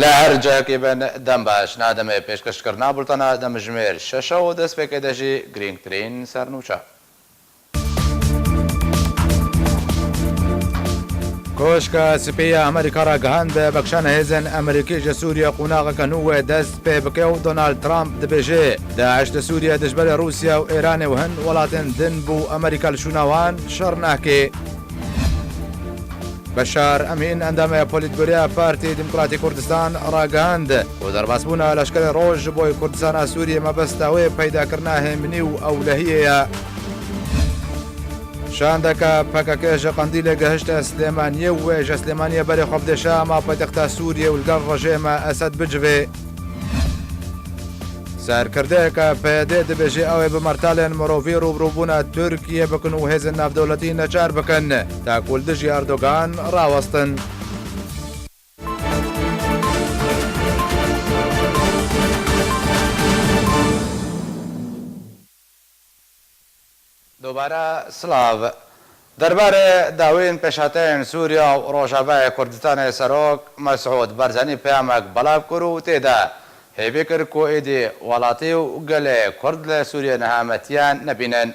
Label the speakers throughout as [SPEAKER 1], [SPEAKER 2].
[SPEAKER 1] لە هەر جایەکی بن دەم باش نادەمێ پێشکەشکردنا بولتەنە دەمژمێر شەشەوە دەست پێکەی دەژی گرنگترین سەرنووچە. کۆشکە سپەیە ئەمریکا ڕاگەهاند بە بەخشانە هێزن ئەمریکیژە سووریا قوناغەکە نوێ دەست پێ بکە و دۆنالد ترامپ دەبێژێ داعش لە سووریا دژبەرە رووسیا و ئێرانێ و هەن وڵاتێن دن بوو ئەمریکا لە شووناوان شەڕ ناکێ. بەشار ئەمین ئەندامەیە پۆلیتبوریە پارتی دیموکراتی کوردستان ڕاگەهاند و دەرباسبوونە لەشکری ڕۆژ بۆی کوردستانە سووریە مەبەستەوەی پەیداکردنا هێمنی و ئەولەهیەیە. شاندەکە پەکەکێژە قەندیلێ گەهشتە سلێمانیە و وێژە سلێمانیە بەرێ خۆبدێشە ما پەیتەختە سووریە و لەگەڵ ڕژێمە ئەسەد بجوێ. سەرکردەیەکە پێدێ دەبێژێ ئەوێ بمەرتالێن مرۆڤی ڕوبڕووبوونە تورکیە بکن و هێزن ناودەوڵەتی نەچار بکەن تا کولدژی ئەردۆگان ڕاوەستن. دووبارە سلااو دەربارەی داوین پێشاتەیان سووریا و ڕۆژاوای کوردستانی سەرۆک مەسعود بەرزانی پەیامێک بەڵاو کرد و تێدا هێبێ کرد کۆ ئێدی وڵاتی و گەلێ کورد لە سووریا نەهامەتیان نەبینن.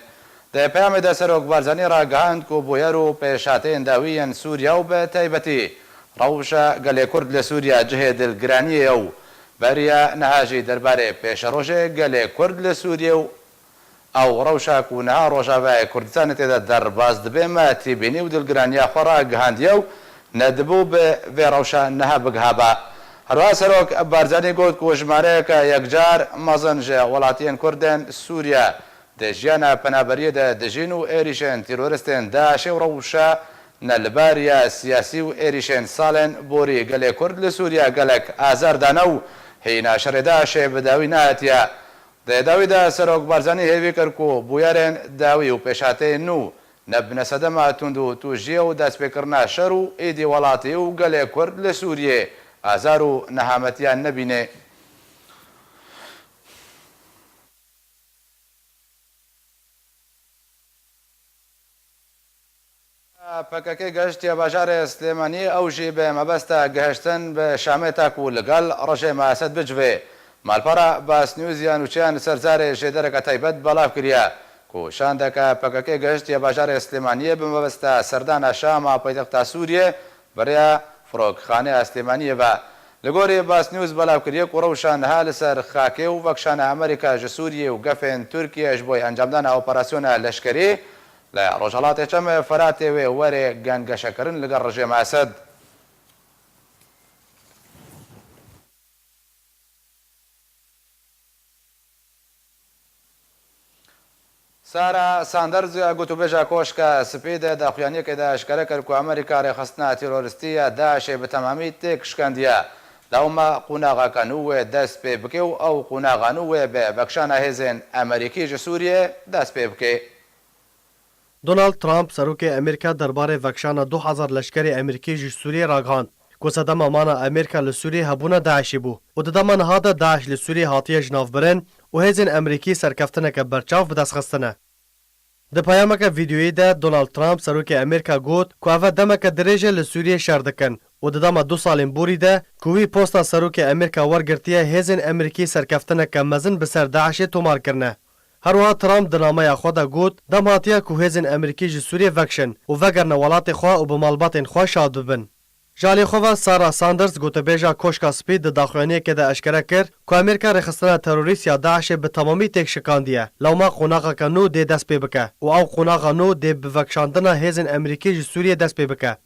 [SPEAKER 1] دە پەیامێدا سەرۆک بەرزانی ڕاگەهاند و بۆیەر و پێشاتەیان داویەن سووریا و بە تایبەتی ڕەوشە گەلێ کورد لە سووریا جهێ دڵگرانیە و بەریە نەهاژی دەربارەی پێشەڕۆژێ گەلێ کورد لە سووریا و ئەو ڕەوشاک و نەها ڕۆژاوای کوردستانی تێدا دەرباز دەبێمە تیبینی و دڵگرانیا خۆڕا گەهاندیە و نەدەبوو بە vê ڕەوشە نەها بگهابە. هەروە سەرۆک بارزانانی گوت و ژمارەیەکە یەکجار مەزنجە وڵاتیان کوردن سووریا دەژیانە پەنابەریەدا دەژین و ئێریشێن تیرۆریستێن داعشێ و ڕەوشە نەلباریە سیاسی و ئێریشێن ساڵێن بۆری گەلێ کورد لە سووریا گەلک ئازاردانە و هێنا شەڕێداشێ بەداوی نهاتیە. دەداویدا سەرۆک بارزانی هێوی کرد و بویارێن داوی و پێشاتەی نو نەبنە سەدەما تونند و توژیە و دەستپێکردنا شەڕ و ئیدی وڵاتی و گەلێ کورد لە سووریێ ئازار و نەهامەتیان نەبینێ. پەکەکەی گەشتیە باژارێ سلێمانی ئەوژی بە مەبەستە گەهشتن بە شامێتاک و لەگەڵ ڕژێمە ئەسەد بجوێ. مالپەڕە باسنیوزیان وچیان سەرزارێ ژێدەرەکە تایبەت بەڵاو کردە کوشان دەکە پەکەکەی گەشتیە باژارێ سلێمانیە بمەبەستە سەردانە شامە پەیتەختە سووریێ بەریا فڕۆکخانەیە سلێمانیە بە لە گۆری باسنیوز بەڵاوکردیەک و ڕەوشانها لەسەر خاکێ و بەخشانە ئەمریکا ژە سووریە و گەفێن تورکیەش بۆی ئەنجامدانە ئۆپەراسیۆنە لەشکری لە ڕۆژهەڵاتی چەمە فەراتێوێ وەرێ گەنگەشەکردن لەگەڵ ڕژێمە ئەسەد. سارا ساندەرز گوتوبێژە کۆشکە سپیدە داخوایانیەکەدا ئەشکەرە کرد و ئەمریکا ڕێخستنا تیرۆریستیە داعشێ بە تەمامی تێک شکاندیە. داومە قوناغەکە نوێ دەست پێ بکێ و ئەو قوناغە نوێ بە بەخشانە هێزن ئەمریکیژە سووریێ دەست پێ بکێ.
[SPEAKER 2] دونالد ترامپ سەرۆکی ئەمریکا دەربارەی ڤەکشانە 2000 لەشکری ئەمریکیژی سووریە ڕاگەهاند کو سەدەما مانە ئەمریکا لە سووریە هەبوونە داعشی بوو و دەدەما نەهاتە داعش لە سووریە هاتیە ژناوبرن و هێزن ئەمریکی سەرکەفتنەکە بەرچاو بدەستخستنە. Di peyameka vîdyoyê de Donald Trump serokê Amerîka got ku ev demeke dirêj e li Sûriyê şer dikin û di dema 2 salên borî de ku wî posta serokê Amerîka wergirtiye hêzên Amerîkî serkeftineke mezin bi ser Daişê tomar kirine. Her wiha Trump di nameya xwe de got dem hatiye ku hêzên Amerîkî ji Sûriyê vekşin û vegerine welatê xwe û bi malbatên xwe şad bibin. Ji alî xwe ve Sara Sanders gotebêja koşka spî di daxuyaniyekê de eşkere kir ku Amerîka rêxistina terorîst ya Daişê bi temamî têk şikandiye lewma qonaxeke nû dê dest pê bike û ew qonaxa nû dê bi vekşandina hêzên Amerîkî ji Sûriyê dest pê bike.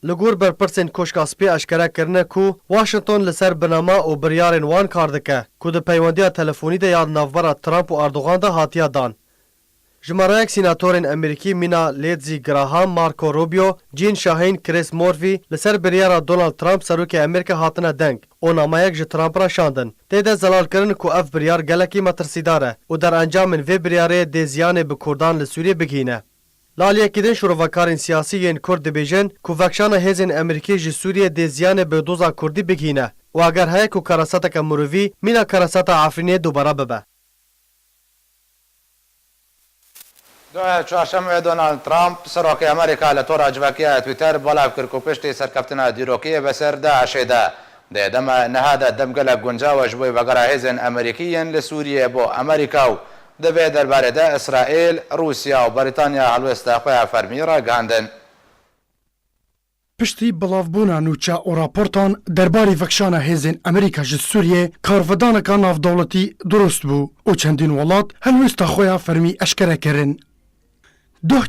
[SPEAKER 2] Li gor berpirsên koşka spî eşkere kirine ku Washington li ser binama û biryarên wan kar dike ku di peywendiya telefonî de ya navbera Trump û Erdogan de hatiye dan. Jimarayek sînatorên Amerîkî Mina Lindsey Graham, Marco Rubio, Jean Shaheen, Chris Murphy li ser biryara Donald Trump serokê Amerîka hatine deng û namayek ji Trump ra şandin. Tê de zelalkirin ku ev biryar gelekî metirsîdar e û derencamên vê biryarê dê ziyanê bi Kurdan li Sûriyê bigihîne. Laliyekî din şorevekarên siyasî yên Kurd dibêjin ku vekşana hêzên Amerîkî ji Sûriyê dê ziyanê bi doza Kurdî bigihîne û eger heye ku karaseteke mirovî mîna karaseta Efrînê dubara bibe.
[SPEAKER 1] چوارشەمێ دۆنالد ترامپ سەرۆکی ئەمریکا لە تۆڕە جوواکیە تویتەر بەڵاو کرد و پشتی سەرکەفتنە دیرۆکیە بەسەر داعشێدا ده دم نهادا دمگل گنجاوش بوی وگرا هزن امریکیین لسوریه بو امریکا و دبی درباره ده اسرائیل روسیا و بریتانیا هلوستا خواه فرمی را گاندن.
[SPEAKER 3] پشتی بلافبونا نوچا و راپورتان درباری وکشانا هزین امریکا جز سوریه کارفدانکا ناف دولتی درست بو و چندین ولات هلوستا خواه فرمی اشکره کرن.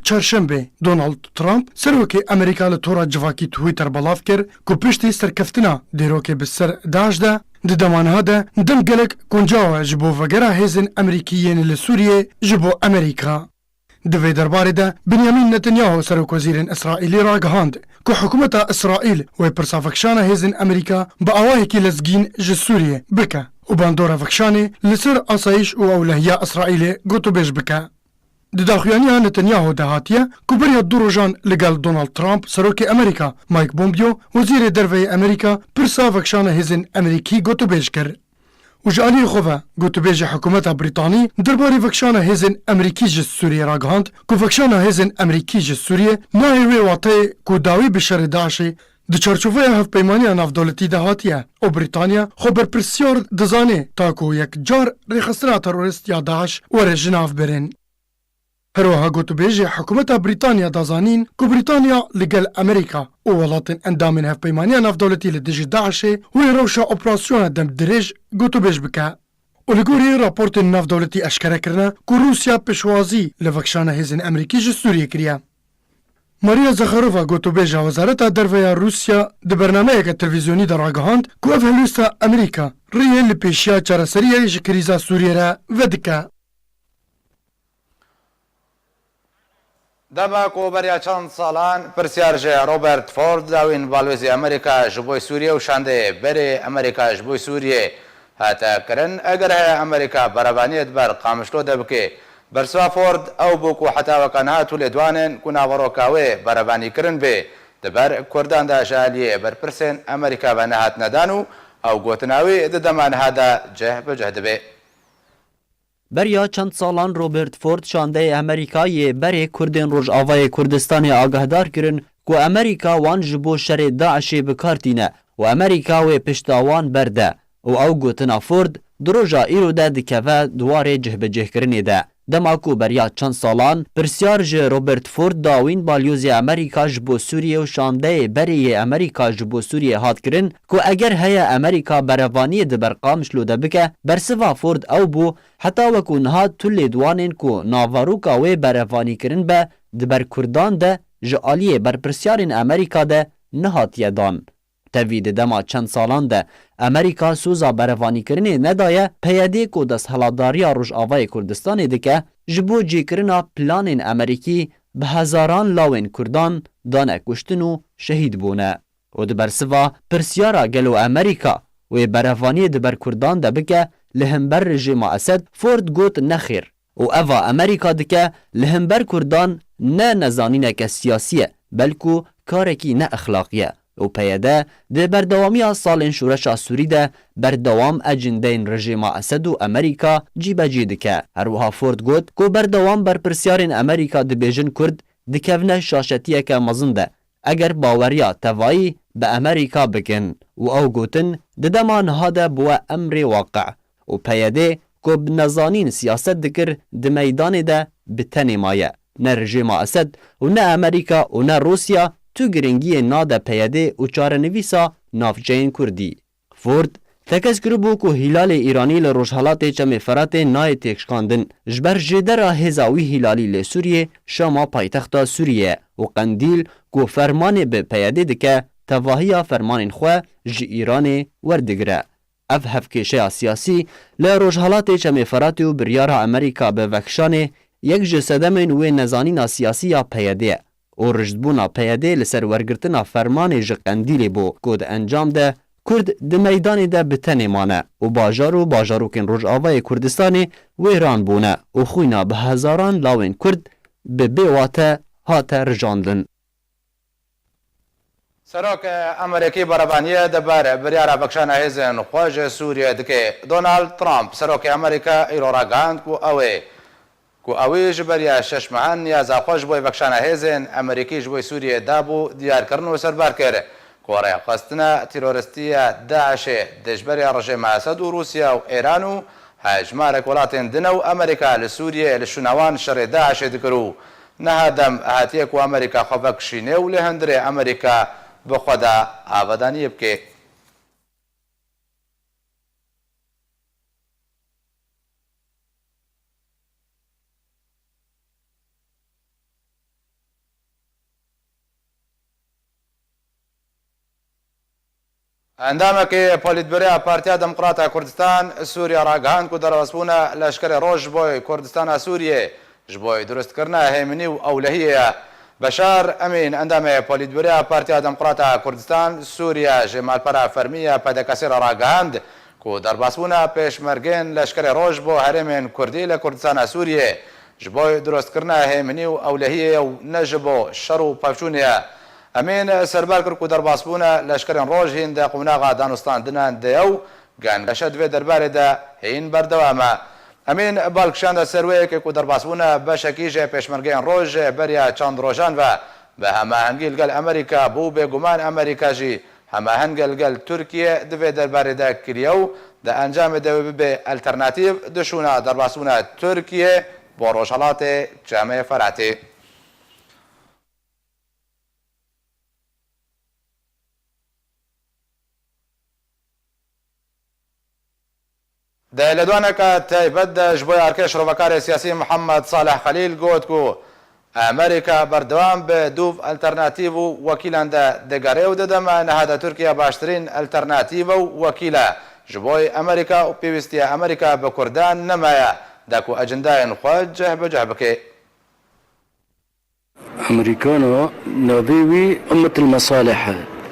[SPEAKER 3] چهارشنبه دونالد ترامپ سروکی امریکا لطورا جواکی تویتر بلاف کر که پشتی سرکفتنا دیروکی بسر داعش ده دمانها ده دم گلک کنجاوه جبو وگره هزین امریکیین لسوریه جبو امریکا. دوی درباره ده بنیامین نتنیاهو سروک وزیرین اسرائیلی را گهاند که حکومت اسرائیل و پرسافکشان هزین امریکا با آواهی که لزگین جز سوریه بکه و باندور فکشانه لسر آسایش و اولهیه اسرائیل گوتو بیش بکه. دداخویانیا نتنیاهو دهاتیه که بریا دو روژان لگل دونالد ترامپ سروک امریکا مایک بومبیو وزیر دروی امریکا پرسا وکشان هزین امریکی گوتو بیش کر. و جالی خواه گوتو بیش حکومت بریتانی درباری وکشان هزین امریکی جز سوریه را گهاند که وکشان هزین امریکی جز سوریه نای وی واته که داوی بشر داعشی د چارچوبه هف پیمانی ناف دولتی دهاتیه او بریتانیا خو بر پرسیار دزانه تا کو یک جار ریخستنا تروریست یا داعش وره جناف برن. هروها گوتو بیجی حکومت بریتانیا دازانین که بریتانیا لگل امریکا و ولاتن اندامین هف پیمانی ناف دولتی لدیجی داعشی و روشا اپراسیون دم دریج گوتو بیج بکه. و لگوری راپورت ناف دولتی اشکره کرنه که روسیا پشوازی لوکشان هزین امریکی جز سوریه کریه. ماریا زخاروفا گوتو بیجا وزارت درویا روسیا ده برنامه یک تلویزیونی در آگاهاند که اف هلوستا امریکا ریه لپیشیا چارسریه ایش کریزا سوریه را ودکه.
[SPEAKER 1] دما کو بریا چند سالان پرسیارج روبرت فورد داوین بالوزی امریکا جبوی سوریه و شانده بری امریکا جبوی سوریه هاتا کرن اگر امریکا برابانیت بر قامشلو دبکه برسوا فورد او بوکو حتی وکان هاتو لدوانن کنا وروکاوی برابانی کرن به دبر کردان دا جالیه بر پرسن امریکا و نهات ندانو او گوتناوی ددمان هادا جه بجهد به.
[SPEAKER 4] بریا چند سالان روبرت فورد شانده امریکای بری کردین روش آوای کردستان آگهدار کرن که امریکا وان جبو شر داعشی بکارتینه و امریکا و پشتاوان برده و او گوتنا فورد دروژا ایرو ده دکوه دواره جه بجه کرنی ده. دماکو بریا چند سالان پرسیار جه روبرت فورد داوین بالیوزی امریکا جبو سوریه و شانده بری امریکا جبو سوریه هات کرن که اگر هیا امریکا بروانی ده برقامشلو ده بکه برسوا فورد او بو حتی وکو نهاد تولی دوانین که ناواروکا و بروانی کرن به ده بر کردان ده جعالیه بر پرسیارین امریکا ده نهاتیه دان. توید دما چند سالان ده امریکا سوزا بروانی کرنی ندایه پیاده کو دست هلاداری روش آوای کردستان دکه جبو جی کرنا پلان امریکی به هزاران لاوین کردان دانه کشتن و شهید بونه. و دبر سوا پرسیارا گلو امریکا و بروانی دبر کردان ده بکه لهمبر رژیم اسد فورد گوت نخیر و اوه امریکا دکه لهمبر کردان نه نزانینه که سیاسیه بلکو کارکی نه اخلاقیه. و پیاده ده بردوامی سالین شورش سوری ده بردوام اجندین رژیم اسد و امریکا جیبه دکه. هروها فورد گوت که بردوام بر پرسیارین امریکا ده بیجن کرد دکونه شاشتیه که مزن ده اگر باوریا توایی به امریکا بکن و او گوتن ده دمان هاده بوا امر واقع و پیاده که بنزانین سیاست دکر ده میدان ده بتنی مایه نه رژیم اسد و نه امریکا و نه روسیا تو گرنگی ناده پیاده و چارنویسا نافجین کردی. فورد تکس کربو که هلال ایرانی لروشحالات چم فرات نای تکشکاندن جبر جدر هزاوی هلالی لسوریه شما پایتخت سوریه و قندیل که فرمان به پیاده دکه تواهی فرمان خواه جی ایران وردگره. اف هفکشه سیاسی لروشحالات چم فرات و بریار امریکا به وکشان یک جسدمن و نزانین سیاسی پیاده و رجدبونا پیاده لسر ورگرتنا فرمان جقندیلی بو کود انجام ده کرد ده میدان ده بتنی مانه و باجاروکن روش آوای کردستانی و ایران بونه و خوینا به هزاران لاوین کرد به بیواته هات رجاندن.
[SPEAKER 1] سروک امریکی برابانیه دبر بریارا بکشان هزن خواج سوریه دکه دونالد ترامپ سروک امریکا ایرورا گاند کو اوی جبریا شش معن یا زاخوش بوی بکشان هزن امریکی جبوی سوریه دابو دیار کرن و سربار کرده کۆڕێ قەستنە تیرۆریستیە داعشێ دەژبەری ڕژێمە ئەسەد و رووسیا و ئێران و هەژمارێک وڵاتێن دنە و ئەمریکا لە سووریە لە شوناوان شەڕێ داعشێ دکرد و نەهادەم هاتیەک و ئەمریکا خۆڤەکشینێ و لێ هەندرێ ئەمریکا بخۆدا ئاوەدانیە بکێ. ئەندامێکی پۆلیتبیرۆیا پارتیا دموکراتە کوردستان سووریا ڕاگەهاند و دەربەسبوونە لەشکری ڕۆژ بۆی کوردستانە سووریێ ji بۆی دروستکردنا هێمنی و ئەولەهیەیە. بەشار ئەمین ئەندامێ پۆلیتبیرۆیا پارتیا دموکراتە کوردستان سووریا ji malpera fermiya pêdekesî re ragihand ku derbasbûna pêşmergên leşkerê roj bo herêmên Kurdî li Kurdistana Sûriyê ji bo durustkirina hêminî û ewlehiyê û ne ji bo şer û pevçûnê ye. Emîn serber kir ku derbasbûna leşkerên roj hîn de qûnaxa danûstandinan de ew gengeşe divê derbarê de hîn berdewam e. Emîn balkişanda serweyekê ku derbasbûna beşekî jê pêşmergeyên roj beriya çand rojan ve bi hemahengî li gel Amerîka bû bêguman Amerîka jî hemaheng li gel Tirkiye divê derbarê de kiriye û di encamê de bibe alternatîv dişûna derbasbûna Tirkiye bo Rojhilatê Cemê Feratê. د لدوانەکە تایبەت de ji bo arkeş rovekarê siyasî Mihemed Saleh Xelîl got ku Amerîka berdewam bi dûv alternatîv û wekîlan de digerê û dideme nehada Tirkiye baştirîn alternatîv û wekîl e. Ji bo Amerîka û pêwîstiya Amerîka bi Kurdan nemaye de ku ecendayên xwe cih bi cih bike.
[SPEAKER 5] أمريكانو نبيوي أمة المصالح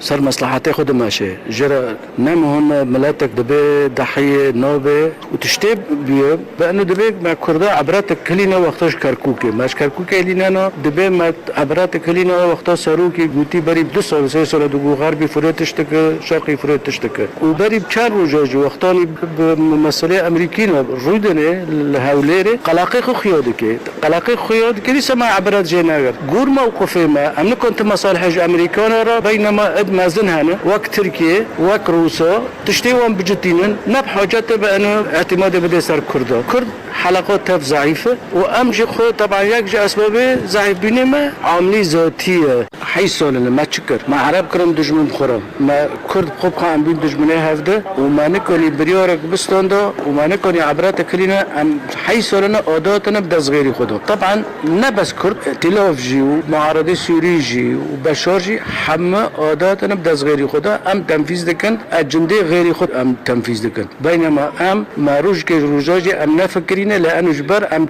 [SPEAKER 5] صار مصلحتي خد ماشي جرى نامهم ملاتك دبي ضحية نوبة وتشتب بيه بأنه دبي مع كردا عبراتك كلينا وقتاش كركوكي ماش كركوكي لينا دبي مع عبراتك كلينا وقتاش ساروكي قوتي بري بدس ولا سيسول دقو غربي فريتشتك شرقي فريتشتك وبري بكار وجاج وقتاني بمسألة أمريكية رودني الهوليري قلاقيق خيادك قلاقيق خيادك لسه مع عبرات جيناغر قور موقفي ما أنا كنت مصالح أمريكانا بينما مازن هنا وقت تركيا وقت روسيا تشتيهم بجدينن نب حاجات بأنه اعتماد بده سر كردا كرد حلقات ضعيفة وأمجي خو طبعا يكجي أسبابه ضعيف بينما عاملي ذاتية حيث لنا ما تشكر ما عرب كرم دجمن خرم ما كرد خوب خان بين دجمنه هفده وما نكوني بريورك بستاندا وما نكوني عبرات كلنا أم حيث لنا عاداتنا بدا صغيري خده طبعا نبس كرد ائتلاف جي ومعارضة سوري جي وبشار جي حما عاداتنا بدا صغيري خده أم تنفيذ دكن أجندة غيري خد أم تنفيذ دكن بينما أم ما روج كي روجاجي أم نفكرين لأنه جبر أم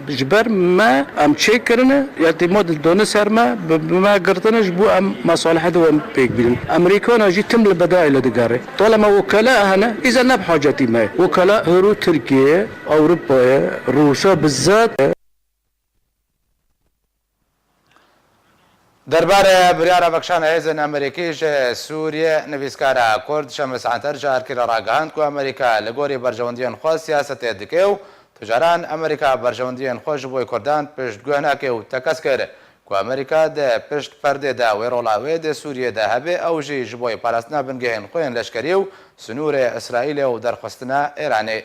[SPEAKER 5] جبر ما أم تشكرنا اعتماد الدون سرما بما قرطنا جبو أم مصالح دوام بيك بين أمريكانا جي تم البدائل دقاري طالما وكلاء هنا إذا نب حاجتي ما وكلاء هرو تركيا أوروبا روسيا بالذات
[SPEAKER 1] دەربارە بریارە بەخشانە هێزن ئەمریکیش سووریە نویسکارە کورد شەمس عەنتەر جارکیرە ڕاگەهاند و ئەمریکا لە گۆری بەرژەوەندیان خۆ سیاسەتێ دکێ و تجاران ئەمریکا بەرژەوەندیان خۆش بۆی کوردان پشتگوێ ناکێ و تەکەس کرد ku ئەمریکا دە پشت پەردێدا وێ ڕۆڵاوێ دە سووریەدا هەبێ ئەو ژی ji بۆی پاراستنا بنگەهێن خۆیان لەشکەری و سنوورێ ئیسرائیلێ و دەرخستنا ئێرانێ.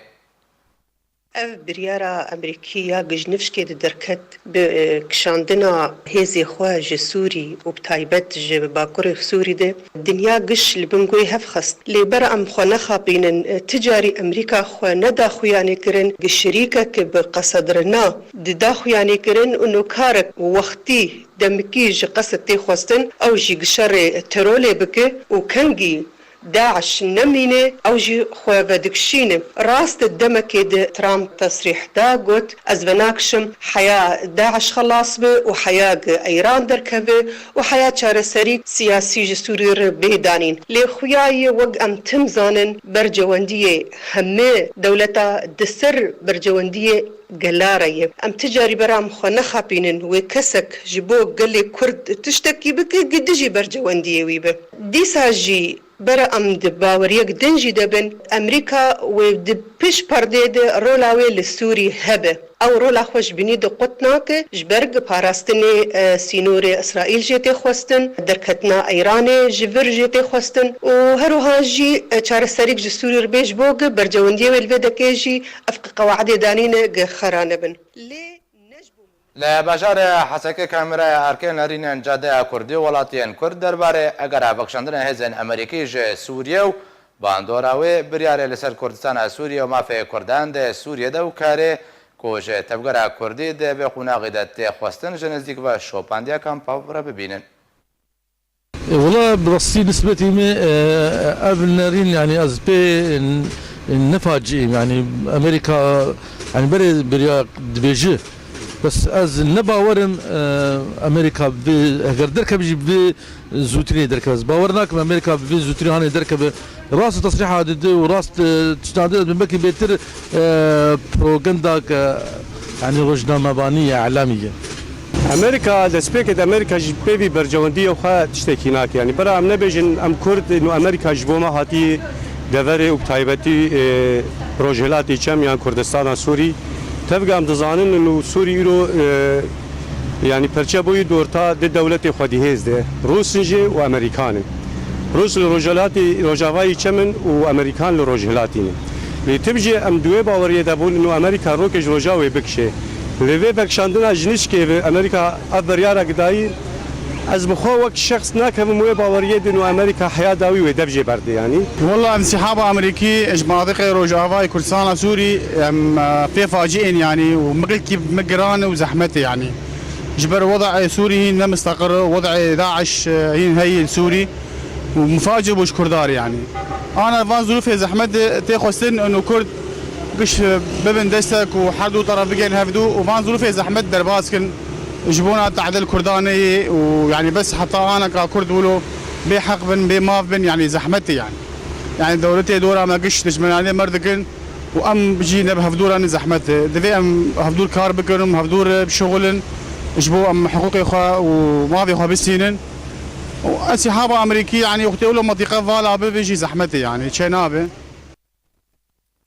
[SPEAKER 6] ev biryara Amerîkîya gijnivşkê di derket bi kişandina hêzê xwe ji Sûrî û bi taybet ji Bakurê Sûrî de dinya giş li bin goy hev xist. Lêber em xwe nexapînin ticarî Amerîka xwe nedaxuyanê kirin gişirîkeke bi qesedrina di daxuyanê kirin û nokarek wextî demikî ji qesed tê xwestin ew jî gişerê terolê bike û kengî داعش نمینه او جی خواه دکشینه راست دمکی ده ترامپ تصریح دا گوت از وناکشم حیا داعش خلاص به و حیا ایران درکبه و حیا چاره سری سیاسی جسوری رو بیدانین لی خویای وگ ام تمزانن برجواندیه همه دولتا دسر برجواندیه گلاره ام تجاری برام خو نخابینن و کسک جبو گلی کرد تشتکی بکه گدجی برجواندیه وی به دیسا جی برا ام باوريك دنجي دبن امريكا ود بيش بارديد رولاوي للسوري هبه او رولا خوش بنيد قطناك جبرگ باراستني سينوري اسرائيل جيتي خوستن دركتنا ايراني جبر جيتي خوستن وهروها جي چار سريك جسوري ربيش بوغ برجونديه والفيدكيجي افق قواعد دانين خرانبن
[SPEAKER 1] لا باشار حسكي كاميرا أركان لرين جادة كردي ولاتين كرد درباره اگر بخشندن هزن امریکی ج سوریه و باندوراوی بریاره لسر کردستان سوریه و مافی کردان ده سوریه ده و کاره کوج تبگره کردی ده به خوناقی ده خواستن جنزدیک و شوپاندیا کامپاو را ببینن.
[SPEAKER 7] والله برصي نسبتي قبل نارين يعني أزبي نفاجئ يعني أمريكا يعني بري دبيجي بس از نباورم امریکا اگر درکب بی زوتری درکب از باورناک امریکا بی زوتری هانی درکب راست تصريح ده وراست تشنادد من بكي بيتر بروغندا يعني روجنامه بانيه اعلاميه
[SPEAKER 8] امريكا دسبيكت امريكا جبي برجونديه وخا تشتكيناك يعني برا ام نبيجن ام كرد انه امريكا جبوما هاتي دوري وتايبتي بروجيلاتي كم يعني كردستان سوري تبقى ام دزانن انه سوري رو يعني پرچه بوی دورتا ده دولت خودی هزده روسنجي و امریکان روس لروجلاتی روجاوایی چمن و امریکان لروجلاتینه لی تبجي ام دوی باوریه دبول انه امریکا روکش روجاوی بکشه لیوی بکشاندن اجنش که امریکا ابریارا گدایی از بخو وقت شخص ناكم موي باوريه انه امريكا حياه داوي ودبجي برد يعني
[SPEAKER 9] والله انسحاب امريكي اج مناطق روجافاي كردستان سوري في فاجئين يعني ومقلكي مقران وزحمته يعني جبر وضع سوري هنا مستقر وضع داعش هي سوري ومفاجئ بوش كردار يعني انا فان ظروف زحمه تاخذن انه كرد قش ببن دستك وحدو طرفين هفدو وفان ظروف زحمه درباسكن جبونا تعدل كرداني ويعني بس حتى انا ككرد ولو بحق بن بماف بن يعني زحمتي يعني دولتي دورا ما قش تجمن عليه مردكن وام بجينا بهفدور انا زحمتي دفي ام هفدور كار بكرم هفدور بشغلن جبو ام حقوقي اخوة وما في اخوة بالسنين وانسحاب امريكي يعني وقت له منطقه فالا بيجي زحمتي يعني تشينابه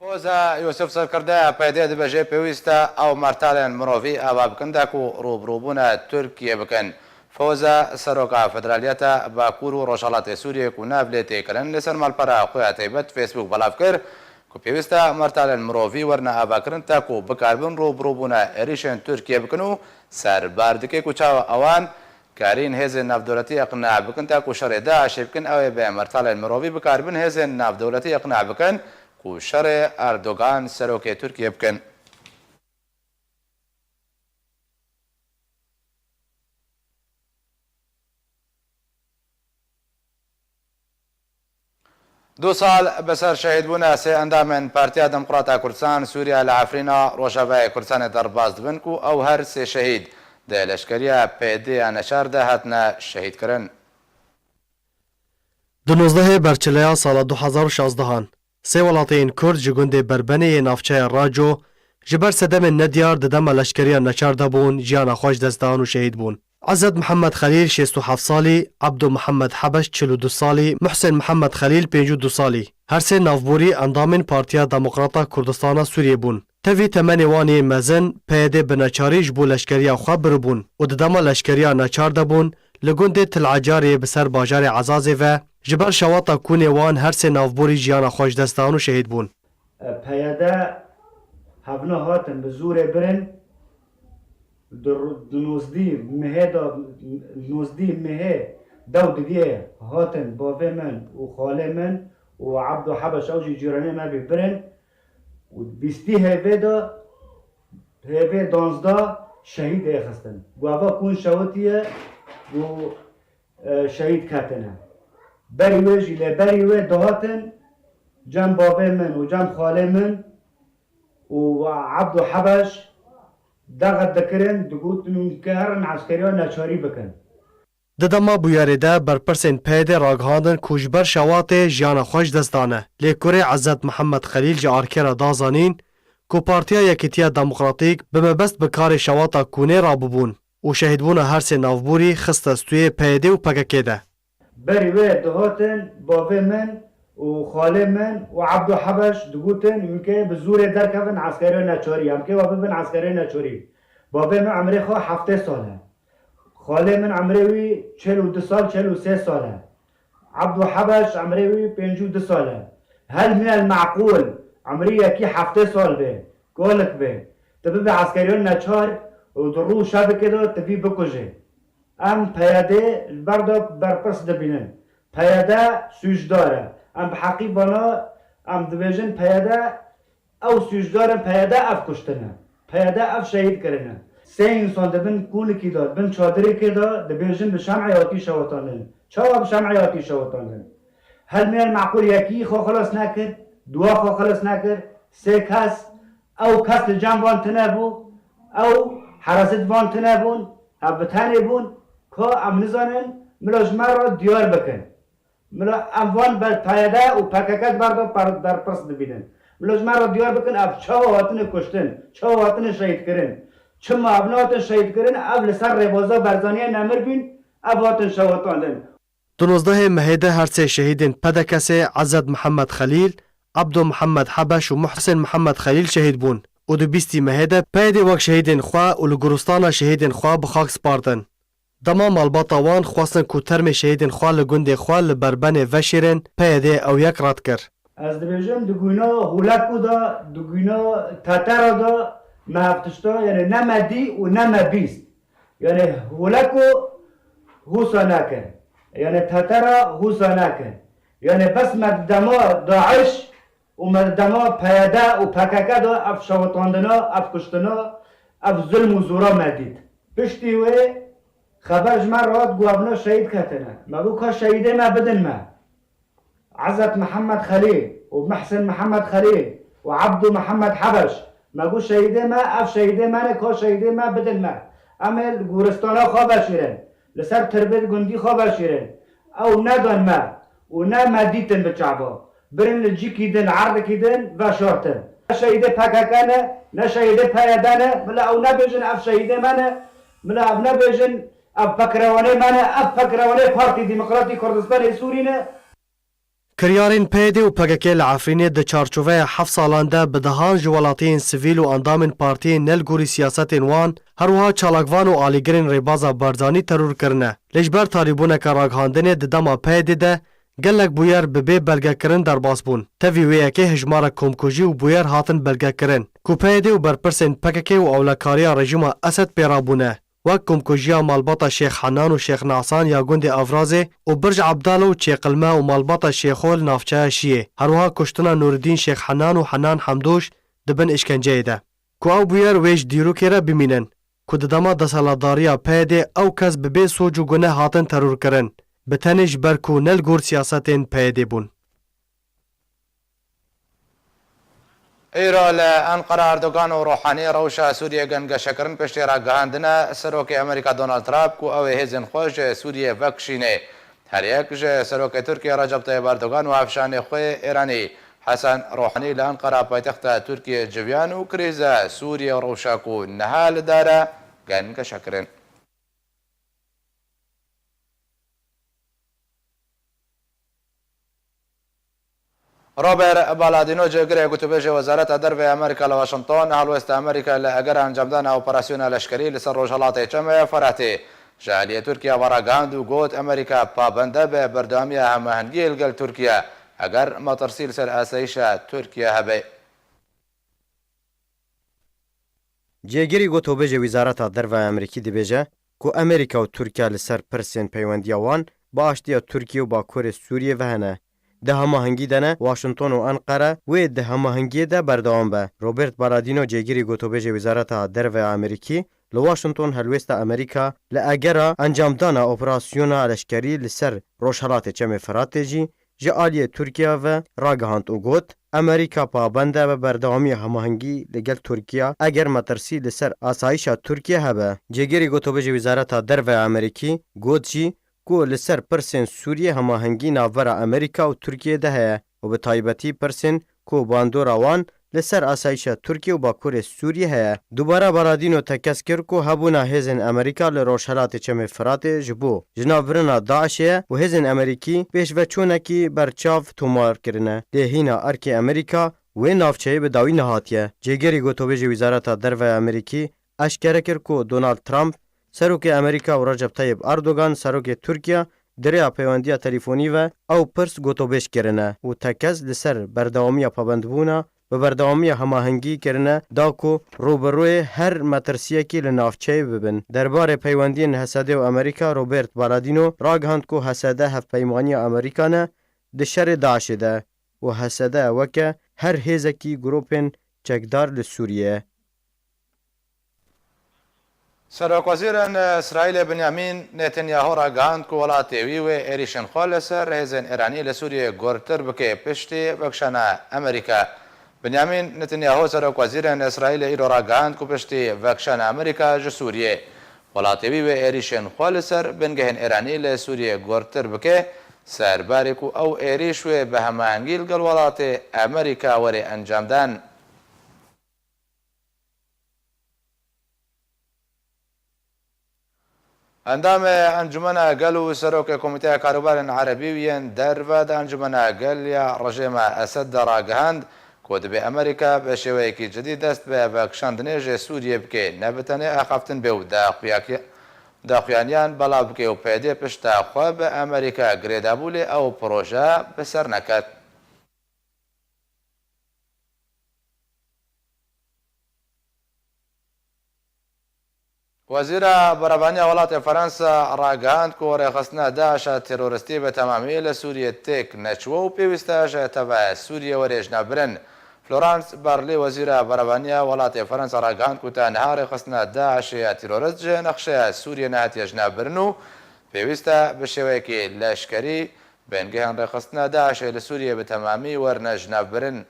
[SPEAKER 1] فوزا يوسف سركردا پیداد بجه پیوستا او مرتالن مروفی او بکندک و روبروبونا ترکیه بکن فوزا سروکا فدرالیتا باکور و روشالات سوریه کو نافلیتی کرن لسر مالپرا خویا تیبت فیسبوک بلاف کر کو پیوستا مرتالن مروفی ورنا او کرن تا کو بکاربن روبروبونا اریشن ترکیه بکنو سر باردکی کو چاو اوان کارین هزن ناف دولتی اقناع بکن تا کو شر داعش بکن او به مرتالن مروفی بکاربن هزن ناف دولتی اقناع بکن کو شر اردوغان سروک ترکیه بکن. دو سال بسر شهید بونا سه اندامن پارتیا دموکراتا کردستان سوریا لعفرینا روشاوای کردستان درباز دبن کو او هر سه شهید ده لشکریا پیدی نشار ده هاتنا شهید کرن.
[SPEAKER 2] 12 برچلیا سال 2016 سه ولاتین کرد جگونده بربنه نافچه راجو جبر سدم ندیار ددم لشکریا نچارده بون جیان خوش دستان و شهید بون. عزت محمد خلیل 67 سالی، عبدو محمد حبش 42 سالی، محسن محمد خلیل 52 سالی. هر سه نافبوری اندامین پارتیا دموکراتا کردستان سوریه بون. توی تمنی وانی مزن پیده بناچاریج بو لشکریا خبر بون و ددم لشکریا نچارده بون لگونده تلعجاری بسر باجار عزازه و جبر شواطا کونی وان هر سه نافبوری جیان خوش دستان و شهید بون.
[SPEAKER 10] پیاده هبنا هاتن به زور برن نوزدی مهه دو دیگه هاتن باوه من و خاله من و عبدو حبش اوجی جیرانه ما ببرن و بیستی هیوه دا هیوه دانزده شهید اخستن گوابا کون شواتیه و شهید کتنه بریوه جیله بریوه دهاتن جم باوه من و جم خاله من و عبدو حبش دغت دکرن دگوتنون که هرن عسکریان نچاری بکن.
[SPEAKER 2] ددما بویاریده برپرسین پیده راگهاندن کوشبر شوات جیان خوش دستانه. لیکوری عزت محمد خلیل جارکر دازانین کو پارتیا یکیتیا دموکراتیک بمبست بکار شواتا کونه را ببون و شهید بون هر سه نافبوری خست استوی پیده و پککیده.
[SPEAKER 10] بري وي دهاتن بابي من وخالي من وعبدو حبش دقوتن يمكن بزور دركبن عسكري ناچوري يمكن بابي من عسكري ناچوري بابي من عمري خو 7 ساله خالي من عمري 42 سال 43 ساله عبدو حبش عمري 52 ساله هل من المعقول عمري يكي 7 سال به قولك به تبي عسكريون ناچار ودرو شب كده تبي بكوجه ام پیاده بردا برپرس دبینن پیاده سوجداره ام بحقی بنا ام دبیجن پیاده او سوجداره پیاده اف کشتنه پیاده اف شهید کرنه سه انسان دبن کول کی داد بن چادری کی داد دبیجن به شمع یاتی شوتانن چاو به شمع یاتی شوتانن هل من المعقول یکی خو خلاص نکر دوا خو خلاص نکر سه کس او کس جنب وان تنبو او حراست وان تنبون ابتانی بون که ام نزانن ملاج مرا دیار بکن ملا اموان بر پیاده و پککت بردا در پرس ببینن ملاج مرا دیار بکن اب چه واتن کشتن چه واتن شهید کردن چه مبنات شهید کردن اب لسر ربازا برزانیه نمر بین اب واتن شهوتاندن
[SPEAKER 2] 12 مهده هر سه شهیدین پدکسه عزت محمد خلیل عبدو محمد حبش و محسن محمد خلیل شهید بون و دو 20 مهده پیده وک شهیدین خواه و لگرستان شهیدین خواه بخاک سپاردن دما مالباتا وان خواستن کو ترم شهیدین خواه لگنده خواه لبربن وشیرن پیده او یک رد کر
[SPEAKER 10] از دبیجن دگوینا هولکو دا دگوینا تاتارا دا مهفتشتا یعنی نمه دی و نمه بیست یعنی هولکو هوسا نکن یعنی تاتارا هوسا نکن یعنی بس مردما داعش و مردما پیاده و پککه دا اف شوتاندنا اف کشتنا اف ظلم و زورا مدید پشتی و خبرش من راد گوابنا شهید کتنه ما بو که شهیده ما بدن ما عزت محمد خلیل و محسن محمد خلیل و عبدو محمد حبش ما بو شهیده ما اف شهیده ما که شهیده ما بدن ما اما گورستانا خواب شیرن لسر تربیت گندی خواب شیرن او ندان ما و نه ما دیتن بچعبا برن لجی کیدن عرض کیدن و شارتن شهیده پککانه نه شهیده پیادانه ملا او نبیجن اف شهیده منه ملا او نبیجن اف فکروانه منه اف فکروانه پارتی دموکراتی کردستان سورینه
[SPEAKER 2] کریارین پیده و پگکه لعفرینه ده چارچوه 7 سالانده به دهان جوالاتین سیویل و اندامین پارتی نلگوری سیاستین وان هروها چالاکوان و آلیگرین ریبازا بارزانی ترور کرنه لجبر طالبونه که راگهاندنه ده دما پیده ده گلک بویر ببه بلگه کرن در باس بون تاوی ویاکه هجمارا کمکوژی و بویر هاتن بلگه کرن کو پیده و برپرسین پگکه و اولکاریا رژیم اسد پیرابونه وک کمکوژیا مالباتا شیخ حنان و شیخ نعسان یا گوند افرازه و برج عبدالله و چیقلمه و مالباتا شیخول نافچه شیه هروها کشتنا نوردین شیخ حنان و حنان حمدوش دبن اشکنجه ده کو او بویر ویش دیرو کرا بمینن کو ددما دسالداریا پیده او کس ببه سوج و گنه هاتن ترور کرن بتنش برکو نلگور سیاستین پیده بون
[SPEAKER 1] ایرا لأنقرة اردوغان و روحانی روشا سوریه گنگش کرن پشتی را گهاندنه سروک امریکا دونالد ترامپ کو او هیزن خوش سوریه وکشینه هر یک جه سروک ترکیه رجب طیب اردوغان و افشان خوی ایرانی حسن روحانی لأنقرة پایتخت ترکیه جویان و کریزه سوریه روشا کو نهال داره گنگش کرن روبر بالادینو جگری گوتوبیج وزارت درب امریکا لواشنطن هلوست امریکا لاگر انجام دادن اپراسیون لشکری لسر روجلات چمه فراتي جاليه ترکیه وراگاند و گوت امریکا پابنده به بردامی هماهنگی الگل ترکیه اگر ما ترسیل سر اسایش ترکیه هبه
[SPEAKER 11] جێگیری گۆتۆبێژە ویزارەتە دەرەوە ئەمریکی دەبێژە کو ئەمریکا و تورکیا لەسەر پرسێن پەیوەندیە وان بە ئاشتیا تورکیە و باکوورێ سووریە بەهەنە دە هەماهەنگی دەنە واشنتۆن و ئەنقەرە وێ دە هەماهەنگیەدا بەردەوام بە ڕۆبێرت بارادینۆ جێگیری گۆتۆبێژە ویزارەتە دەرەوە ئەمریکی لە واشنتۆن هەلوێستە ئەمریکا لە ئەگەرە ئەنجامدانە ئۆپراسیۆنە لەشکەری لەسەر ڕۆژهەڵاتێ چەمێ فەراتێژی ji aliyê Tirkiye ve ragihand û got Amerîka pabende ve berdewamiya hemahengî li gel Tirkiye eger metirsî li ser asayişa Tirkiye hebe. Cêgerî gotobêjê Wîzareta Derve Amerîkî got jî ku li ser pirsên Sûriye hemahengî navbera Amerîka û Tirkiye de heye û bi taybetî pirsên ku bandora wan لسر آسایشا ترکیه و باکور سوریه هیا دوباره برادینو تکس کرد که هبونا هزن امریکا لروشهلات چم فرات جبو جنابرنا داعشه و هزن امریکی پیش و چونکی برچاف تومار کرنه دهینا ارک امریکا و نافچه به داوی نهاتیه جگری گوتوبیج وزارت درو امریکی اشکره کرد که دونالد ترامپ سروک امریکا و رجب طیب اردوغان سروک ترکیه دریا پیوندی تلیفونی و او پرس گوتوبیش کرنه و تکز لسر بردوامی پابندبونا به بردوامی هماهنگی کرنه داکو روبروی هر مترسیکی لنافچه ببن. درباره پیوندین حسده و امریکا روبرت بالادینو راگهاند که حسده هف پیمانی امریکانه دشر داعش ده و حسده وکه هر هیزکی گروپن چکدار لسوریه.
[SPEAKER 1] سرۆک وەزیرن ئیسرائیل بنیامین نێتەنیاهۆ ڕاگەاند کە وڵاتی وی و عێریشن خۆ لەسەر هێزن ئێرانی لە سووریە گۆرتر بکێ پشتی بەکشانە ئەمریکا. بنیامین نێتەنیاهۆ سەرۆک وەزیرن ئیسرائیل ئیرۆ ڕاگەاند کە پشتی بەکشانە ئەمریکا ji سووریێ وڵاتی وی و عێریشن خۆ لەسەر بنگەهێن ئێرانی لە سووریە گۆرتر بکێ سەربارێک و ئەو عێریش وێ بە هەماهەنگی لەگەڵ وڵاتی ئەمریکا وەرێ ئەنجامدان. اندام انجمن گل و سروک کمیته کاروبار عربی وین در ود انجمن گل یا رژیم اسد راگهاند کود به امریکا به شیوهی که جدید است به بکشاندن سوریه بکه نبتنه اخفتن به داخویانیان بلا بکه و پیده پشت خواه به امریکا گریدابول او پروژه بسر نکد. وزیر برابانی ولات فرانسا راگهاند که ورخصنا داعش تروریستی به تمامی لسوریه تک نچوه و پیوستاش تبع سوریه ورژنا برن. فلورانس بارلی وزیر برابانی ولات فرانسا راگهاند که تنها رخصنا داعش تروریست جه نقشه سوریه نهات یجنا برنو پیوستا بشوه که لشکری بینگهان رخصنا داعش لسوریه به تمامی ورنجنا برن.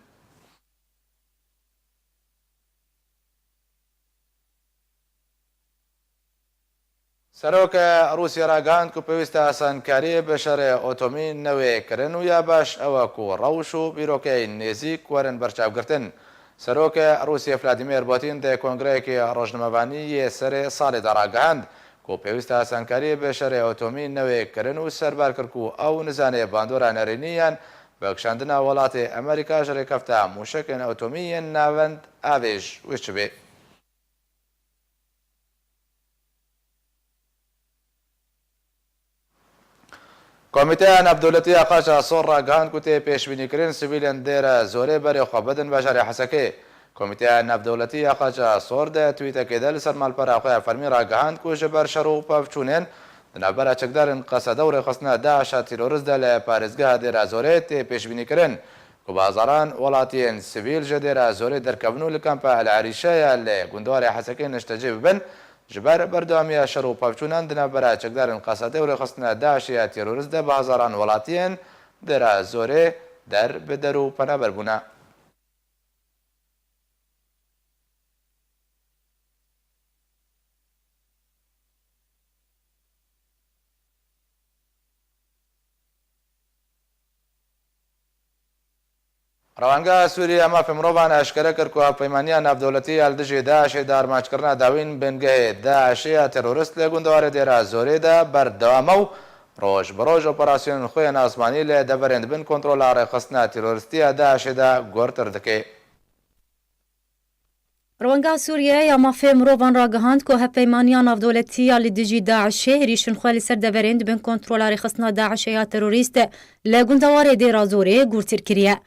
[SPEAKER 1] سروک روسیه راگهاند که پیوسته آسانکاری بشر اتومی نوی کرن و یا باش او کو روش و بیروکی نزیک ورن برچاو گرتن. سروک روسیه ولادیمیر پوتین ده کنگره که روزنامه‌نویسی سر سال در راگهاند که پیوسته آسانکاری بشر اتومی نوی کرن و سربار کرد که او نزانه باندورا نرینیان بکشاندن ولات امریکا شرکفته موشک اتومی ناوند آویج وچبه. کمیته نبدولتی آقاش سور راگهاند که پیشبینی کرن سیویلین دیر زوره بری خوابدن بشار حسکه. کمیته نبدولتی آقاش سور ده تویته که دل سرمال پر آقای فرمی راگهاند که جبر شروع پفچونین دنبر چکدارن قصد و رخصنا داعش تیروریست دل پارزگاه دیر زوره تی پیشبینی کرن که بازاران ولاتین سیویل جدیر زوره در کبنو لکمپ العریشه لگندوار حسکه نشتجیب بن جبر بردوامی شروع پاوچونان دنبر چکدارن قصده و رخصنا داعش یا تیروریست ده بازاران ولاتین در زوره در بدرو پنابر بونه. روانگاه سوریه اما فمروان اشکره کرد که پیمانی نفدولتی الدجی داعش در ماچکرنا داوین بنگه داعشی تروریست لگوندوار دیر زوره ده بردوامو روش بروش اپراسیون خوی ناسمانی لدورند بین کنترول رخصنا تروریستی داعش ده گورتر دکه.
[SPEAKER 12] روانگاه سوریه یا مافه مروان راگهاند که هپیمانیا نافدولتی لدجی داعش ریشن خوالی سر دورند بین کنترول رخصنا داعش یا تروریست لگوندوار دیر زوره گورتر کریه.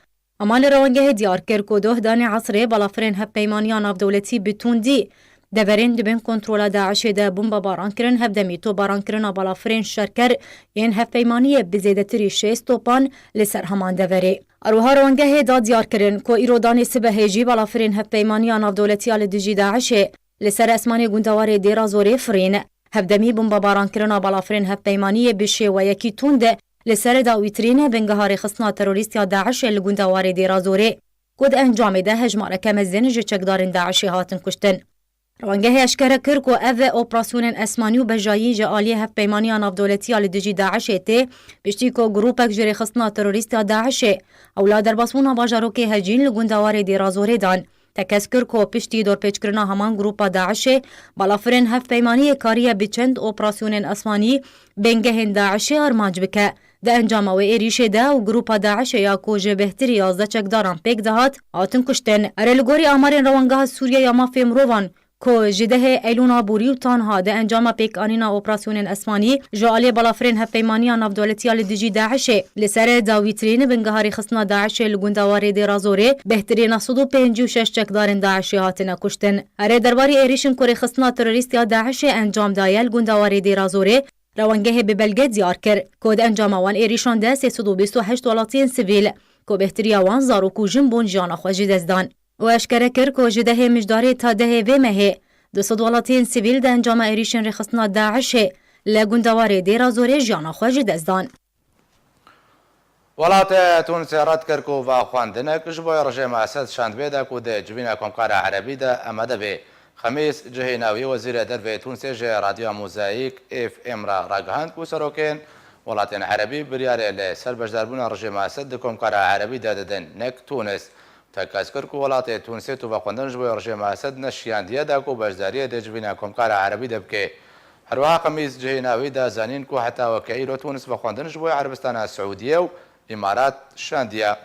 [SPEAKER 12] اما روانگاه دیار کرد که دهدان عصره بلافرین هپیمانیان نافدولتی بتوندی دورند بین کنترول داعش ده بمب باران کرن هفدمی تو باران کرن بلافرین شرکر این هپیمانی بزیده تری 6 توپان لسر همان دوره. اروها روانگاه دا دیار کرن که ایرودان سبه هیجی بلافرین هپیمانیان نافدولتی لدجی داعش لسر اسمانی گوندوار دیر زوره فرین هفدمی بمب باران کرن بلافرین هپیمانی بشه و یکی تونده لسر داویترین بنگهار خصنا تروریست یا داعش لگوندوار دیر زوره کد انجام ده هجمار کمزدن جه چکدارن داعشی هاتن کشتن. روانگه اشکره کر کو او اپراسیون اسمانی و بجایی جالی هف پیمانی نافدولتی آل دجی داعش ته پشتی کو گروپک جری خصنا تروریست داعش اولاد درباسون باجارو که هجین لگوندوار دیرازوری دان تکسکر کو پشتی دور پیچکرنا همان گروپا داعش بالافرین هف پیمانی کاریه بچند اپراسیون اسمانی بنگه داعش ارماج بکه ده انجام و ایریشه ده و گروپا داعش یا کوجه بهتری یازده چکداران پیک دهات آتن کشتن ارلگوری آمارین روانگاه سوریه یا مافی مروان کو جده ایلونا بوری و تانها ده انجام پیک آنینا اپراسیون اسمانی جالی بالافرین هف پیمانی نافدولتی آل دجی داعش لسر داویترین بنگهاری خصنا داعش لگوندوار دیرازوری بهترین 156 چکدارن داعشی هاتن کشتن اره درباری ایریشن کوری خصنا تروریست یا داعش انجام دایل گوندوار دیرازوری روانگه به بلگه دیار کرد کود انجام وان ایریشان ده 328 ولاتین سیویل کو بهتری وان زارو کو جنبون جانا خوجی دزدان و اشکره کر کو جده مجداری تا ده و مه 200 ولاتین سیویل ده انجام ایریشن رخصنا داعش لگوندوار دیرازوری جانا خوجی دزدان
[SPEAKER 1] ولات تونس رد کرکو و خواندنه کجبوی رژیم اسد شاند بیده کو ده جبین کمکار عربی ده امده به خميس جهيناوي وزير دربي تونس راديو موزايك اف ام راغهاند كو سروكين ولاتين عربي برياري لسر بجداربونا رجيم اسد كومكار عربي دادن نك تونس تكاسكر كو ولاتي تونسي تو بقندن جبوي رجيم اسد نشيان ديادا كو بجداريه دجبينا كومكار عربي دبكي هروها خميس جهيناوي دا زانين كو حتى وكايلو تونس بقندن جبوي عربستان السعوديه وامارات شانديه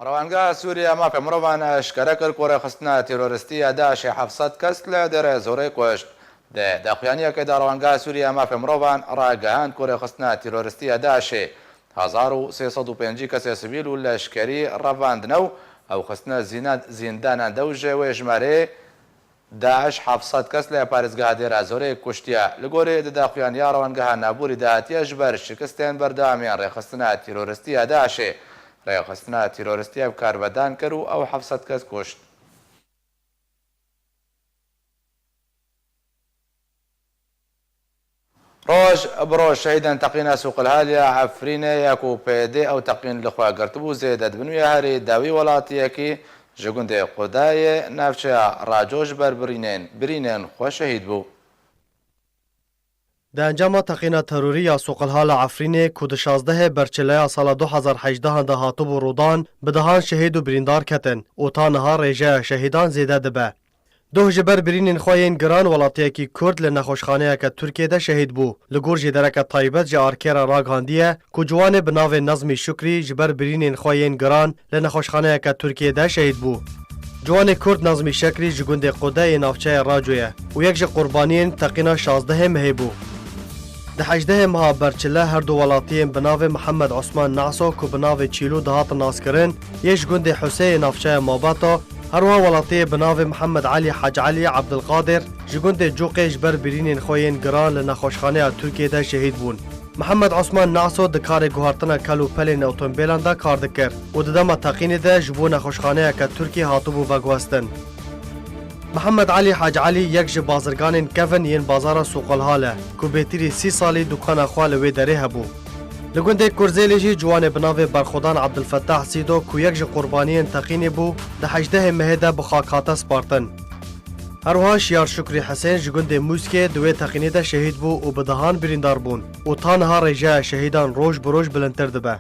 [SPEAKER 1] روانگاه سوریه ما په مروان اشکره کړ کوره خصنا تروریستی داعش 700 کس له در زوره کوشت د داخلانیه کې د روانگاه سوریه ما په مروان راګهان کوره خصنا تروریستی داعش 1305 کس سیویل ول اشکری روان نو او خصنا زندان دوجه و اجماره داعش 700 کس له پارزگاه در زوره کوشتیا لګوري د داخلانیه روانگاه نابوري د اتیاج بر شکستن بردامیان رخصنا تروریستی داعش خستنا تروریستی او کاربدان کرو او 700 کس کشت. روش بروش شهيدا تقينا سوق الهالية عفرينة ياكو بيدي او تقين لخوا قرتبو زيدد بنو يهاري داوي ولاتيكي جگوند قدای نفچه راجوش بر برینن خوا شهید بو.
[SPEAKER 2] ده انجام تقینا تروری یا سوقلحال عفرینه کود 16 برچله سال 2018 ده هاتو و رودان بدهان شهید و بریندار کتن و تا نها ریجه شهیدان زیده دبه. دو جبر برینین خواهین گران ولاتیه کی کرد لنخوشخانه که ترکیه ده شهید بو. لگور جدرک طایبت جه آرکیر راگهاندیه که جوان بناو نظمی شکری جبر برینین خواهین گران لنخوشخانه که ترکیه ده شهید بو. جوان کرد نظمی شکری جگوند قده نافچه راجویه و یک جه قربانین تقینا 16 مهی بو. ده 18 ماه برچله هر دو ولاتیین بناو محمد عثمان نعسو که بناو چیلو دهات ناس کرن یک گوند حسین نافچه ماباتا هروها ولاتي بناو محمد علي حاج علي عبد القادر جگوند جوقي جبر برینین خوین گران لنخوشخانه ترکیه ده شهید بون. محمد عثمان نعسو دکار گوهرتنا کلو پلین اوتومبیلان ده کار دکر و ددما تقین ده جبو نخوشخانه که ترکیه هاتوبو وگوستن. محمد علي حاج علي یک جه بازرگانین کفن ین بازار سوقلحاله که بیتری 30 سالی دکان خوال وی دره هبو. لگونده کرزیلیجی جوان بناو برخودان عبدالفتاح سیدو که یک جه قربانین تقینی بو ده 18 مهده بخاکاتا سپارتن. هروها شیار شکری حسین جگونده موسکه دوی تقینی ده شهید بو و بدهان بریندار بون و تانها ریجه شهیدان روش بروش بلندتر دبه.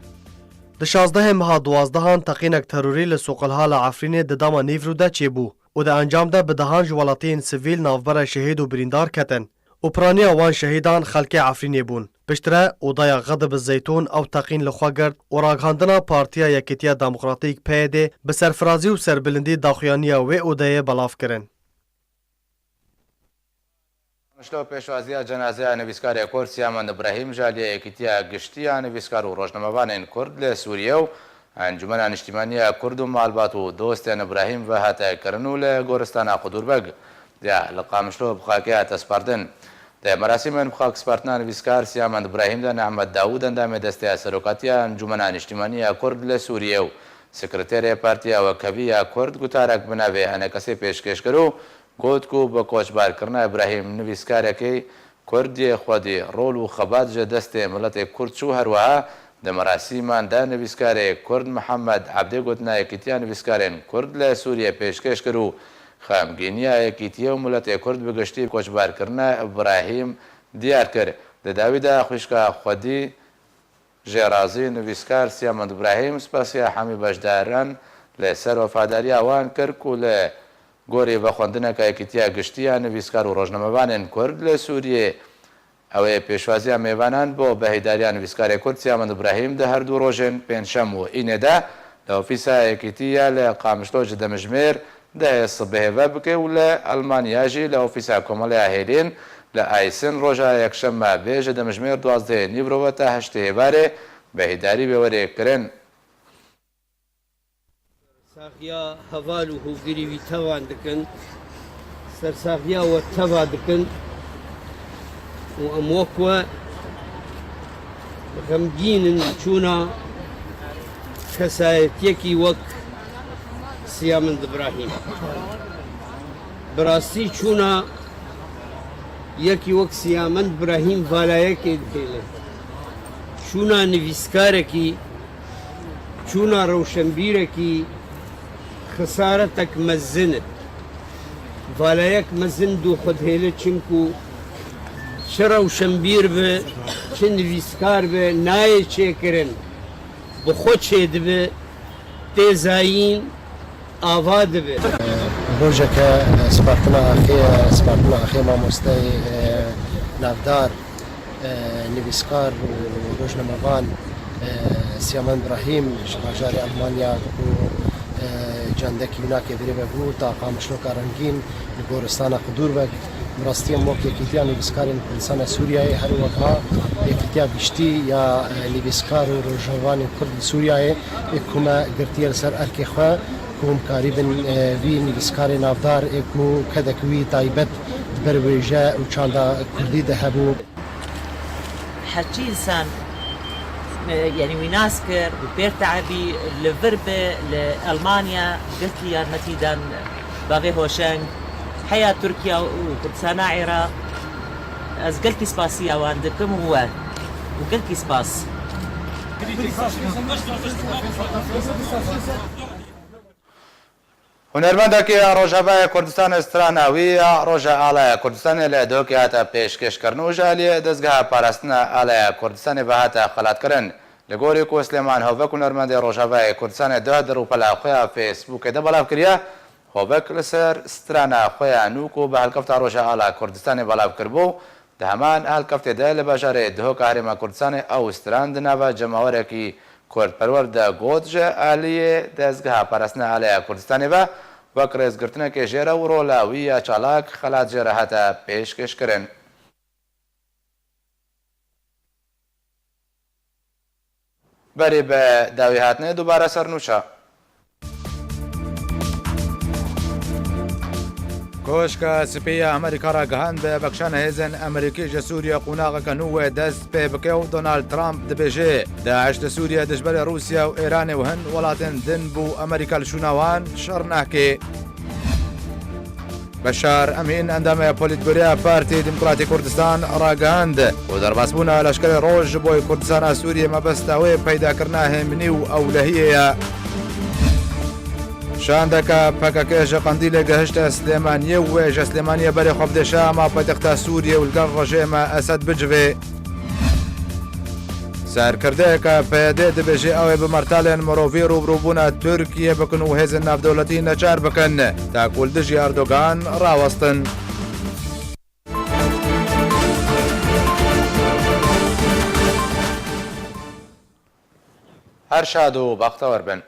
[SPEAKER 2] ده 16 مها 12 تقینک تروری لسوقلحال عفرین ده داما نیورو ده چی بو و ده انجام ده بدهان جوالاتین سویل نافبر شهید و بریندار کتن. و پرانی وان شهیدان خلق عفرینی بون. پشتره اودایا غضب الزیتون او تقین لخواگرد و راگهاندنا پارتیا یکیتیا دموکراتیک پیده به سرفرازی و سربلندی داخویانیا و اودای بلاف کرن.
[SPEAKER 1] مشلو پیشوازی جنازه نویسکار کرد سیامان ابراهیم جالی یکیتیا گشتیا نویسکار و روشنموان کرد لسوریه و انجمن اجتماعی کرد و مالبات و دوستان ابراهیم و حتی کرنو لگورستان قدوربگ ده لقامشلو بخاکه تسپاردن. ده مراسم بخاک سپارتنا نویسکار سیامان ابراهیم ده نعمت داود اندام دسته سروکاتی انجمن اجتماعی کرد لسوریه و سکرتر پارتیا و کبی کرد گوتارک بناوی هنه کسی پیشکش کرو گوت کو با کوچبار کرنا ابراهیم نویسکار کی کوردی خودی رول و خبات جه دست ملت کرد شو هروها د مراسیمان دا نویسکار کرد محمد عبدی گوتنا یکیتیا نویسکارین کرد لسوریه پیشکش کرو خامگینیا یکیتیا و ملت کرد بگشتی کوچبار کرنا ابراهیم دیار کرد د داویدا خوشکا خودی جرازی نویسکار سیامند ابراهیم سپاسیا حمی بجداران لسر وفاداری آوان کرد که لگوری بخوندنه که یکیتیا گشتیا نویسکار و روزنامه‌وانین کرد لسوریه او پیشوازی میوانان بو بهیداری نویسکار کرد سیامند ابراهیم ده هر دو روزن پنجشنبه و اینه ده لوفیسا یکیتیا لقامشلوج دمجمیر ده صبح وبکه ولا المانیا جی لوفیسا کمال هیلین لآیسن روزا یکشنبه بیج دمجمیر 12 نیبرو تا 8 باره بهیداری بیوری کرن
[SPEAKER 13] ساقیا هەواڵ و هۆگریوی تەوان دەکەن سەرساقیا وە تەوا دەکەن و ئەم وەکوە غەمگینن چوونە کەسایەتیەکی وەک سیامند ئیبراهیم بەڕاستی چوونە یەکی وەک سیامند ئیبراهیم ڤالایەکێ دێڵێت چوونە نویسکارێکی چوونە ڕەوشەنبیرێکی خسارەتێک مەزنت ڤالایەک مەزند و خودهێلە چنکو چ ڕەوشەنبیر بێ چ نویسکار بێ نایە چێکردن بخۆ چێ دەبێ تێزایین ئاوا دەبێت
[SPEAKER 14] ڕۆژێکە سپارتنا ئەخێ مامۆستای ناودار نویسکار و ڕۆژنەمەوان سیامند ئیبراهیم ژڕاژاری ئەڵمانیا و جاندەکی ناکێ درێبە بوو تا قامشلۆکە ڕەنگین لە گۆرستانە قدور بە ڕاستی ئەم وەک یەکیتیا نویسکارین کوردستانە سووریایە هەروەها یەکیتیا گشتی یا نویسکار و ڕۆژنەوانی کورد سووریایە یەکومە گرتیە لەسەر ئەرکێ خۆ کومکاری بن وی نویسکاری ناودار و کەدەکوی تایبەت بەروێژە و چاندا کوردی دەهەبوو
[SPEAKER 15] هەرچی ئینسان يعني ويناس كر بير تعبي لفربة لألمانيا قلت لي يارمتي دان باغي هوشنگ حياة تركيا وكردستان عراق از قلت سباسي عندكم هو وقلت سباس
[SPEAKER 1] هنرمندکی روجابای کردستان استراناوی روجا آلای کردستان لدوکی هاتا پیشکش کرن و جالی دزگاه پاراستنا آلای کردستان به هاتا خلات کرن لگوری کو سلیمان هوبک هنرمند روجابای کردستان ده درو پلا خویا فیسبوک ده بلاف کریا هوبک لسر استرانا خویا نوکو به هلکفت روجا آلای کردستان بلاف کربو ده همان هلکفت ده لبجار دهو کهرما کردستان او استران دنوا جماوره کی کرد پرور ده گودج آلیه دزگاه پاراستنا آلای کردستان و وەک ڕێزگرتنێکی ژێرە و ڕۆلاوی یا چالاک خەلات ژێرە هاتە پێشکەشکردن. بەری بە داوی هاتنێ دووبارە سەرنووشە. کۆشکە سپەیە ئەمریکا ڕاگەهاند بە بەخشانە هێزن ئەمریکی ژە سووریا قوناغەکە نوێ دەست پێ بکە و دۆنالد ترامپ دەبێژێ داعش لە سووریا دژبەرە رووسیا و ئێرانێ و هەند وڵاتێن دن بوو ئەمریکا لە شووناوان شەڕ ناکێ. بەشار ئەمین ئەندامەیە پۆلیتبوریە پارتی دیموکراتی کوردستان ڕاگەهاند و دەرباسبوونە لەشکری ڕۆژ بۆی کوردستانە سووریە مەبەستاوەیە پەیداکردنا هێمنی و ئەولەهیەیە. شاندەکە پەکەکێژە قەندیلێ گەهشتە سلێمانیە و وێژە سلێمانیە بەرێ خۆبدێشا ما پەیتەختە سووریە و لەگەڵ ڕۆژێمە ئەسەد بجوێ. سەرکردەیەکە پێدێ دەبێژێ ئەوێ بمەرتالێن مرۆڤی ڕوبڕووبوونە تورکیە بکن و هێزن ناودەوڵەتی نەچار بکەن تا کولدژی ئەردۆگان ڕاوەستن. هەر شاد و بەختەوەر بن.